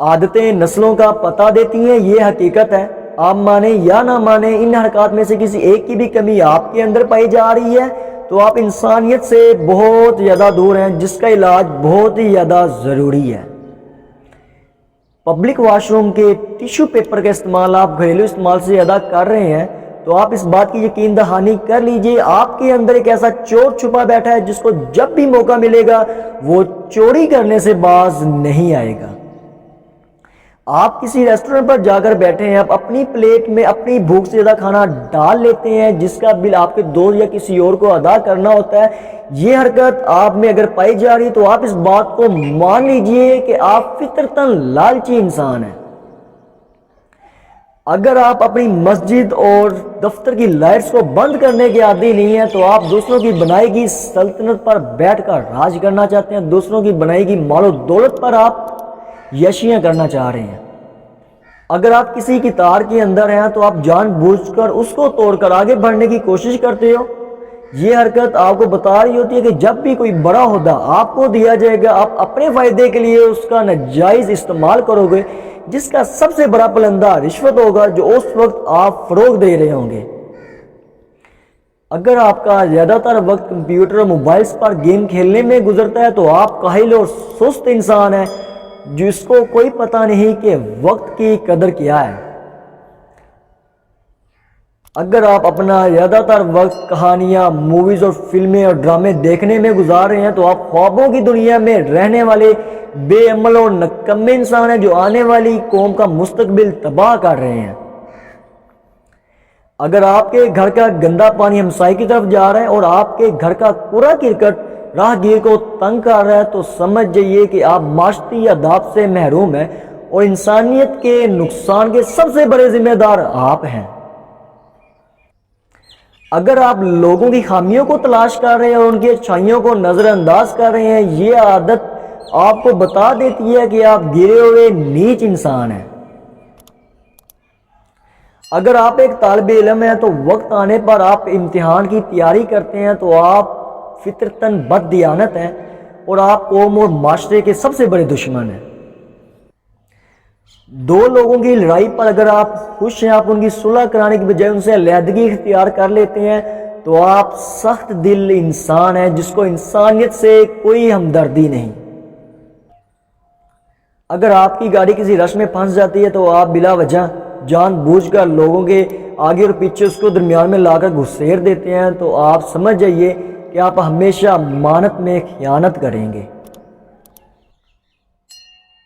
عادتیں نسلوں کا پتہ دیتی ہیں، یہ حقیقت ہے۔ آپ مانیں یا نہ مانیں، ان حرکات میں سے کسی ایک کی بھی کمی آپ کے اندر پائی جا رہی ہے تو آپ انسانیت سے بہت زیادہ دور ہیں، جس کا علاج بہت ہی زیادہ ضروری ہے۔ پبلک واش روم کے ٹیشو پیپر کا استعمال آپ گھریلو استعمال سے زیادہ کر رہے ہیں تو آپ اس بات کی یقین دہانی کر لیجئے آپ کے اندر ایک ایسا چور چھپا بیٹھا ہے جس کو جب بھی موقع ملے گا وہ چوری کرنے سے باز نہیں آئے گا۔ آپ کسی ریسٹورنٹ پر جا کر بیٹھے ہیں، آپ اپنی پلیٹ میں اپنی بھوک سے زیادہ کھانا ڈال لیتے ہیں جس کا بل آپ کے دوست یا کسی اور کو ادا کرنا ہوتا ہے۔ یہ حرکت آپ میں اگر پائی جا رہی تو آپ اس بات کو مان لیجئے کہ آپ فطرتاً لالچی انسان ہیں۔ اگر آپ اپنی مسجد اور دفتر کی لائٹس کو بند کرنے کے عادی نہیں ہیں تو آپ دوسروں کی بنائی گئی سلطنت پر بیٹھ کر راج کرنا چاہتے ہیں، دوسروں کی بنائی گئی مال و دولت پر آپ یشیاں کرنا چاہ رہے ہیں۔ اگر آپ کسی کی تار کے اندر ہیں تو آپ جان بوجھ کر اس کو توڑ کر آگے بڑھنے کی کوشش کرتے ہو۔ یہ حرکت آپ کو بتا رہی ہوتی ہے کہ جب بھی کوئی بڑا عہدہ آپ کو دیا جائے گا آپ اپنے فائدے کے لیے اس کا ناجائز استعمال کرو گے، جس کا سب سے بڑا پلندہ رشوت ہوگا جو اس وقت آپ فروغ دے رہے ہوں گے۔ اگر آپ کا زیادہ تر وقت کمپیوٹر اور موبائلز پر گیم کھیلنے میں گزرتا ہے تو آپ کاہل اور سست انسان ہیں جس کو کوئی پتہ نہیں کہ وقت کی قدر کیا ہے۔ اگر آپ اپنا زیادہ تر وقت کہانیاں، موویز اور فلمیں اور ڈرامے دیکھنے میں گزار رہے ہیں تو آپ خوابوں کی دنیا میں رہنے والے بے عمل اور نکمے انسان ہیں جو آنے والی قوم کا مستقبل تباہ کر رہے ہیں۔ اگر آپ کے گھر کا گندا پانی ہمسائے کی طرف جا رہا ہے اور آپ کے گھر کا کوڑا کرکٹ راہ گیر کو تنگ کر رہا ہے تو سمجھ جائیے کہ آپ معاشرتی آداب سے محروم ہیں اور انسانیت کے نقصان کے سب سے بڑے ذمہ دار آپ ہیں۔ اگر آپ لوگوں کی خامیوں کو تلاش کر رہے ہیں اور ان کی اچھائیوں کو نظر انداز کر رہے ہیں، یہ عادت آپ کو بتا دیتی ہے کہ آپ گرے ہوئے نیچ انسان ہیں۔ اگر آپ ایک طالب علم ہیں تو وقت آنے پر آپ امتحان کی تیاری کرتے ہیں تو آپ فطرتاً بد دیانت ہیں اور آپ قوم اور معاشرے کے سب سے بڑے دشمن ہیں۔ دو لوگوں کی لڑائی پر اگر آپ خوش ہیں، آپ ان کی صلح کرانے کی بجائے ان سے علیحدگی اختیار کر لیتے ہیں تو آپ سخت دل انسان ہیں جس کو انسانیت سے کوئی ہمدردی نہیں۔ اگر آپ کی گاڑی کسی رش میں پھنس جاتی ہے تو آپ بلا وجہ جان بوجھ کر لوگوں کے آگے اور پیچھے اس کو درمیان میں لا کر گھسیٹ دیتے ہیں تو آپ سمجھ جائیے کہ آپ ہمیشہ امانت میں خیانت کریں گے۔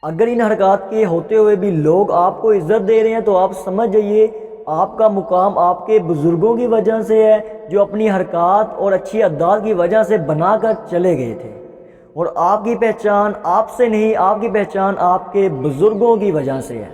اگر ان حرکات کے ہوتے ہوئے بھی لوگ آپ کو عزت دے رہے ہیں تو آپ سمجھ جائیے آپ کا مقام آپ کے بزرگوں کی وجہ سے ہے جو اپنی حرکات اور اچھی عادات کی وجہ سے بنا کر چلے گئے تھے، اور آپ کی پہچان آپ سے نہیں، آپ کی پہچان آپ کے بزرگوں کی وجہ سے ہے۔